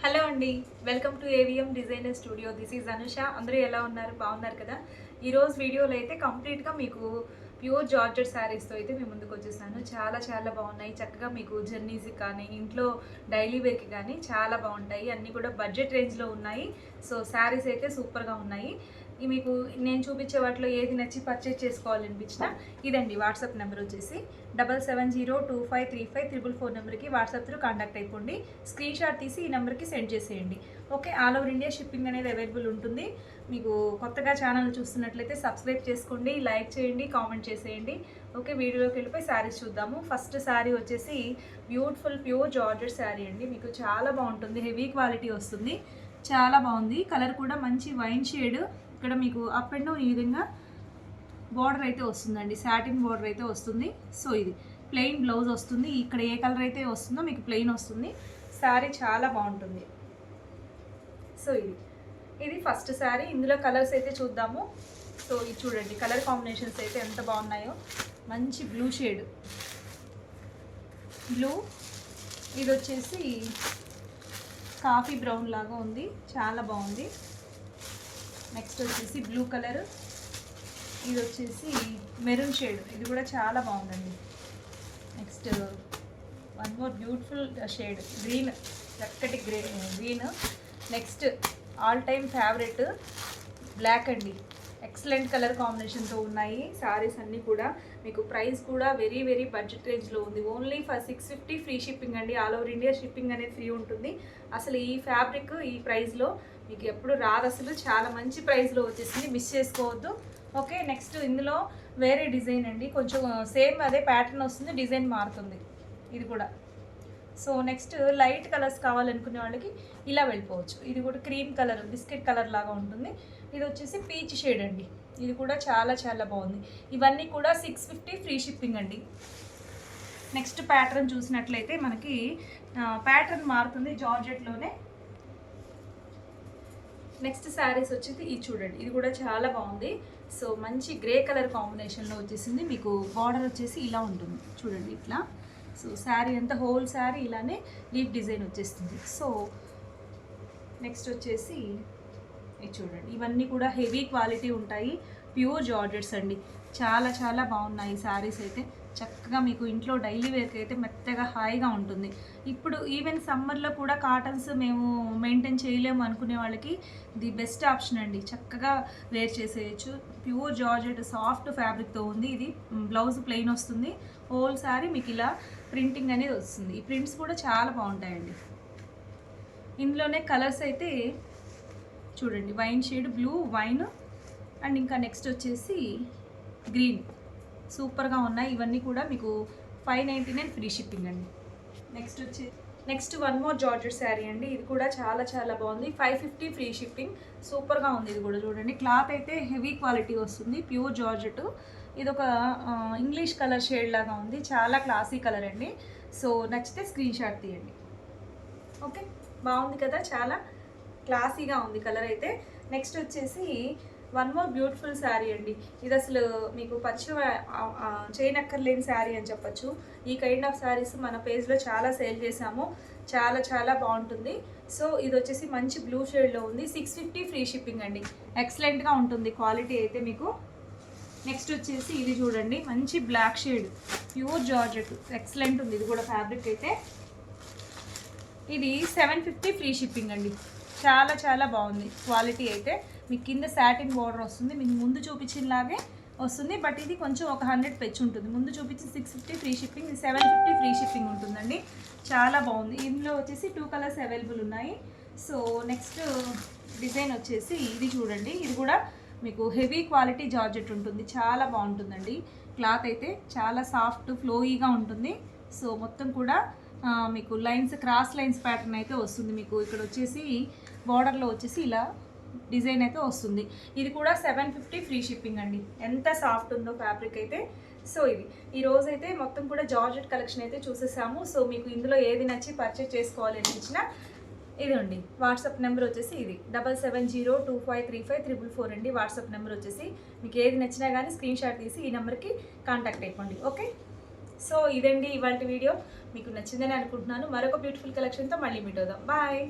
Hello అండి, welcome to AVM designer studio. This is Anusha. అందరూ ఎలా ఉన్నారు? బాగున్నారు కదా? ఈరోజు వీడియోలో అయితే కంప్లీట్గా మీకు ప్యూర్ జార్జెట్ శారీస్తో అయితే మేము ముందుకు వచ్చేసాను. చాలా చాలా బాగున్నాయి. చక్కగా మీకు జర్నీస్కి కానీ ఇంట్లో డైలీ వేర్కి కానీ చాలా బాగుంటాయి. అన్నీ కూడా బడ్జెట్ రేంజ్లో ఉన్నాయి. సో శారీస్ అయితే సూపర్గా ఉన్నాయి. మీకు నేను చూపించే వాటిలో ఏది నచ్చి పర్చేజ్ చేసుకోవాలనిపించినా ఇదండి వాట్సాప్ నెంబర్ వచ్చేసి 7702535344 నెంబర్కి వాట్సాప్ త్రూ కాంటాక్ట్ అయిపోండి. స్క్రీన్ షాట్ తీసి ఈ నెంబర్కి సెండ్ చేసేయండి. Okay, all over India shipping అనేది అవైలబుల్ ఉంటుంది. మీకు కొత్తగా ఛానల్ చూస్తున్నట్లయితే సబ్స్క్రైబ్ చేసుకోండి, లైక్ చేయండి, కామెంట్ చేసేయండి. ఓకే, వీడియోలోకి వెళ్ళిపోయి శారీస్ చూద్దాము. ఫస్ట్ శారీ వచ్చేసి బ్యూటిఫుల్ ప్యూర్ జార్జెట్ శారీ అండి. మీకు చాలా బాగుంటుంది, హెవీ క్వాలిటీ వస్తుంది. చాలా బాగుంది. కలర్ కూడా మంచి వైన్ షేడ్. ఇక్కడ మీకు అప్ అండ్ డౌన్ ఈ విధంగా బార్డర్ అయితే వస్తుందండి, సాటిన్ బార్డర్ అయితే వస్తుంది. సో ఇది ప్లెయిన్ బ్లౌజ్ వస్తుంది. ఇక్కడ ఏ కలర్ అయితే వస్తుందో మీకు ప్లెయిన్ వస్తుంది. శారీ చాలా బాగుంటుంది. సో ఇది ఫస్ట్ శారీ. ఇందులో కలర్స్ అయితే చూద్దాము. సో ఇది చూడండి, కలర్ కాంబినేషన్స్ అయితే ఎంత బాగున్నాయో. మంచి బ్లూ షేడ్, బ్లూ. ఇది వచ్చేసి కాఫీ బ్రౌన్ లాగా ఉంది, చాలా బాగుంది. నెక్స్ట్ వచ్చేసి బ్లూ కలర్. ఇది వచ్చేసి మెరూన్ షేడ్, ఇది కూడా చాలా బాగుందండి. Next one more beautiful shade green, చక్కటి green. Next all time favourite black అండి. ఎక్సలెంట్ కలర్ కాంబినేషన్తో ఉన్నాయి శారీస్ అన్నీ కూడా. మీకు ప్రైస్ కూడా వెరీ వెరీ బడ్జెట్ రేంజ్లో ఉంది. ఓన్లీ ఫర్ 650 ఫ్రీ షిప్పింగ్ అండి. ఆల్ ఓవర్ ఇండియా షిప్పింగ్ అనేది ఫ్రీ ఉంటుంది. అసలు ఈ ఫ్యాబ్రిక్ ఈ ప్రైస్లో మీకు ఎప్పుడు రాదు. అసలు చాలా మంచి ప్రైస్లో వచ్చేసింది, మిస్ చేసుకోవద్దు. ఓకే, నెక్స్ట్ ఇందులో వేరే డిజైన్ అండి. కొంచెం సేమ్ అదే ప్యాటర్న్ వస్తుంది, డిజైన్ మారుతుంది ఇది కూడా. సో నెక్స్ట్ లైట్ కలర్స్ కావాలనుకునే వాళ్ళకి ఇలా వెళ్ళిపోవచ్చు. ఇది కూడా క్రీమ్ కలర్, బిస్కెట్ కలర్ లాగా ఉంటుంది. ఇది వచ్చేసి పీచ్ షేడ్ అండి. ఇది కూడా చాలా చాలా బాగుంది. ఇవన్నీ కూడా 650 ఫ్రీ షిప్పింగ్ అండి. నెక్స్ట్ ప్యాటర్న్ చూసినట్లయితే మనకి ప్యాటర్న్ మారుతుంది జార్జెట్లోనే. నెక్స్ట్ శారీస్ వచ్చేసి ఇది చూడండి, ఇది కూడా చాలా బాగుంది. సో మంచి గ్రే కలర్ కాంబినేషన్లో వచ్చేసింది. మీకు బార్డర్ వచ్చేసి ఇలా ఉంటుంది చూడండి, ఇట్లా. సో శారీ అంతా హోల్ శారీ ఇలానే లీఫ్ డిజైన్ వచ్చేస్తుంది. సో నెక్స్ట్ వచ్చేసి ఇది చూడండి, ఇవన్నీ కూడా హెవీ క్వాలిటీ ఉంటాయి, ప్యూర్ జార్జెట్స్ అండి. చాలా చాలా బాగున్నాయి శారీస్ అయితే. చక్కగా మీకు ఇంట్లో డైలీ వేర్కి అయితే మెత్తగా హాయిగా ఉంటుంది. ఇప్పుడు ఈవెన్ సమ్మర్లో కూడా కాటన్స్ మేము మెయింటైన్ చేయలేము అనుకునే వాళ్ళకి ది బెస్ట్ ఆప్షన్ అండి. చక్కగా వేర్ చేసేయచ్చు. ప్యూర్ జార్జెట్ సాఫ్ట్ ఫ్యాబ్రిక్తో ఉంది. ఇది బ్లౌజ్ ప్లెయిన్ వస్తుంది. హోల్ శారీ మీకు ఇలా ప్రింటింగ్ అనేది వస్తుంది. ఈ ప్రింట్స్ కూడా చాలా బాగుంటాయండి. ఇందులోనే కలర్స్ అయితే చూడండి, wine shade, blue, wine, and ఇంకా నెక్స్ట్ వచ్చేసి గ్రీన్. సూపర్గా ఉన్నాయి. ఇవన్నీ కూడా మీకు 599 ఫ్రీ షిప్పింగ్ అండి. Next one more georgette sari అండి. ఇది కూడా చాలా చాలా బాగుంది. 550 ఫ్రీ షిప్పింగ్. సూపర్గా ఉంది. ఇది కూడా చూడండి, క్లాత్ అయితే హెవీ క్వాలిటీ వస్తుంది, ప్యూర్ జార్జెట్. ఇది ఒక ఇంగ్లీష్ కలర్ షేడ్ లాగా ఉంది, చాలా క్లాసీ కలర్ అండి. సో నచ్చితే స్క్రీన్ షాట్ తీయండి. ఓకే, బాగుంది కదా, చాలా క్లాసీగా ఉంది కలర్ అయితే. నెక్స్ట్ వచ్చేసి వన్ మోర్ బ్యూటిఫుల్ శారీ అండి. ఇది అసలు మీకు పరిచయం చేయనక్కర్లేని శారీ అని చెప్పచ్చు. ఈ కైండ్ ఆఫ్ శారీస్ మన పేజ్లో చాలా సేల్ చేసాము, చాలా చాలా బాగుంటుంది. సో ఇది వచ్చేసి మంచి బ్లూ షేడ్లో ఉంది. 650 ఫ్రీ షిప్పింగ్ అండి. ఎక్సలెంట్గా ఉంటుంది క్వాలిటీ అయితే మీకు. నెక్స్ట్ వచ్చేసి ఇది చూడండి, మంచి black shade, pure georgette, excellent ఉంది. ఇది కూడా ఫ్యాబ్రిక్ అయితే. ఇది 750 ఫ్రీ షిప్పింగ్ అండి. చాలా చాలా బాగుంది క్వాలిటీ అయితే. మీకు కింద సాటిన్ బార్డర్ వస్తుంది, మీకు ముందు చూపించినలాగే వస్తుంది. బట్ ఇది కొంచెం ఒక 100 పెంచి ఉంటుంది. ముందు చూపించి 650 ఫ్రీ షిప్పింగ్, ఇది 750 ఫ్రీ షిప్పింగ్ ఉంటుందండి. చాలా బాగుంది. ఇందులో వచ్చేసి 2 కలర్స్ అవైలబుల్ ఉన్నాయి. సో నెక్స్ట్ డిజైన్ వచ్చేసి ఇది చూడండి, ఇది కూడా మీకు హెవీ క్వాలిటీ జార్జెట్ ఉంటుంది, చాలా బాగుంటుందండి. క్లాత్ అయితే చాలా సాఫ్ట్ ఫ్లోయీగా ఉంటుంది. సో మొత్తం కూడా మీకు లైన్స్, క్రాస్ లైన్స్ ప్యాటర్న్ అయితే వస్తుంది. మీకు ఇక్కడ వచ్చేసి బార్డర్లో వచ్చేసి ఇలా డిజైన్ అయితే వస్తుంది. ఇది కూడా 750 ఫ్రీ షిప్పింగ్ అండి. ఎంత సాఫ్ట్ ఉందో ఫ్యాబ్రిక్ అయితే. సో ఇది ఈరోజైతే మొత్తం కూడా జార్జెట్ కలెక్షన్ అయితే చూసేసాము. సో మీకు ఇందులో ఏది నచ్చి పర్చేజ్ చేసుకోవాలి అనిపించినా ఇదండి వాట్సాప్ నెంబర్ వచ్చేసి ఇది 7702535344 అండి. వాట్సాప్ నెంబర్ వచ్చేసి మీకు ఏది నచ్చినా కానీ స్క్రీన్ షాట్ తీసి ఈ నెంబర్కి కాంటాక్ట్ అయిపోండి. ఓకే, సో ఇదండి ఇవాళ వీడియో. మీకు నచ్చిందని అనుకుంటున్నాను. మరొక బ్యూటిఫుల్ కలెక్షన్తో మళ్ళీ మీట్ అవుదాం. బాయ్.